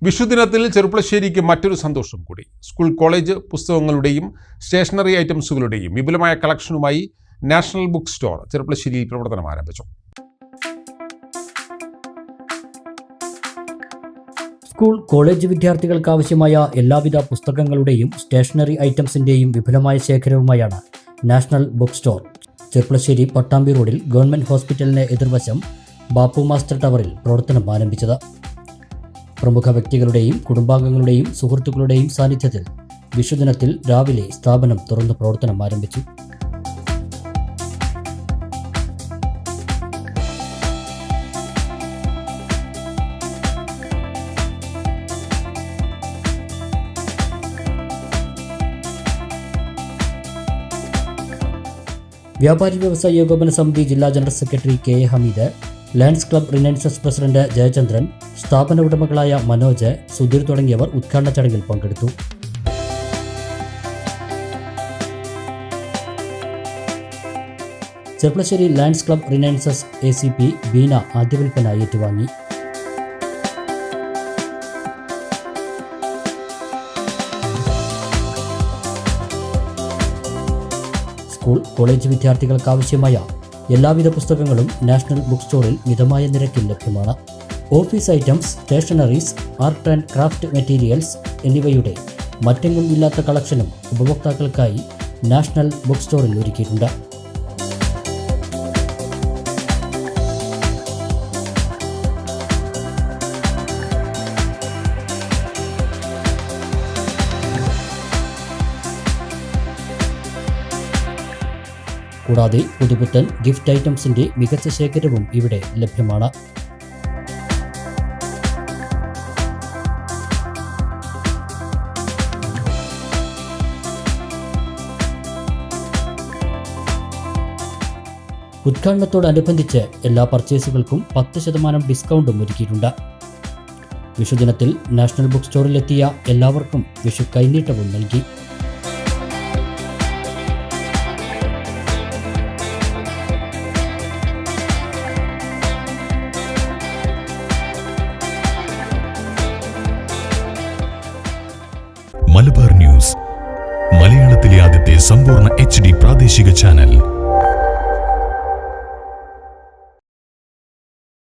വിഷുദിനത്തിൽ ചെറുപ്പളശ്ശേരിക്ക് മറ്റൊരു സന്തോഷം കൂടി. സ്കൂൾ കോളേജ് പുസ്തകങ്ങളുടെയും സ്റ്റേഷനറി ഐറ്റംസുകളുടെയും വിപുലമായ കളക്ഷനുമായി നാഷണൽ ബുക്ക് സ്റ്റോർ ചെറുപ്പളശ്ശേരിയിൽ പ്രവർത്തനം ആരംഭിച്ചു. സ്കൂൾ കോളേജ് വിദ്യാർത്ഥികൾക്ക് ആവശ്യമായ എല്ലാവിധ പുസ്തകങ്ങളുടെയും സ്റ്റേഷനറി ഐറ്റംസിന്റെയും വിപുലമായ ശേഖരവുമായാണ് national book store Cherpulassery Pattambi റോഡിൽ ഗവൺമെന്റ് ഹോസ്പിറ്റലിന് എതിർവശം ബാപ്പു മാസ്റ്റർ ടവറിൽ പ്രവർത്തനം ആരംഭിച്ചത്. പ്രമുഖ വ്യക്തികളുടെയും കുടുംബാംഗങ്ങളുടെയും സുഹൃത്തുക്കളുടെയും സാന്നിധ്യത്തിൽ വിഷുദിനത്തിൽ രാവിലെ സ്ഥാപനം തുറന്ന് പ്രവർത്തനം ആരംഭിച്ചു. വ്യാപാരി വ്യവസായ ഏകോപന സമിതി ജില്ലാ general secretary K A Hameed, Lions club Renaissance president Jayachandran, സ്ഥാപന ഉടമകളായ മനോജ്, സുധീർ തുടങ്ങിയവർ ഉദ്ഘാടന ചടങ്ങിൽ പങ്കെടുത്തു. Cherpulassery Lions club Renaissance ACP Beena ആദ്യ വിൽപ്പന ഏറ്റുവാങ്ങി. സ്കൂൾ കോളേജ് വിദ്യാർത്ഥികൾക്ക് ആവശ്യമായ എല്ലാവിധ പുസ്തകങ്ങളും നാഷണൽ ബുക്ക് സ്റ്റോറിൽ മിതമായ നിരക്കിൽ ലഭ്യമാണ്. Office items, stationeries, art and craft materials എന്നിവയുടെ മറ്റെങ്ങും ഇല്ലാത്ത കളക്ഷനും ഉപഭോക്താക്കൾക്കായി നാഷണൽ ബുക്ക് സ്റ്റോറിൽ ഒരുക്കിയിട്ടുണ്ട്. കൂടാതെ പുതുപുത്തൻ ഗിഫ്റ്റ് ഐറ്റംസിന്റെ മികച്ച ശേഖരവും ഇവിടെ ലഭ്യമാണ്. ഉദ്ഘാടനത്തോടനുബന്ധിച്ച് എല്ലാ പർച്ചേസുകൾക്കും 10% ഡിസ്കൗണ്ടും ഒരുക്കിയിട്ടുണ്ട്. വിഷുദിനത്തിൽ നാഷണൽ ബുക്ക് സ്റ്റോറിലെത്തിയ എല്ലാവർക്കും വിഷു കൈനീട്ടവും നൽകി. മലബാർ ന്യൂസ്, മലയാളത്തിലെ ആദ്യത്തെ സമ്പൂർണ്ണ HD പ്രാദേശിക ചാനൽ.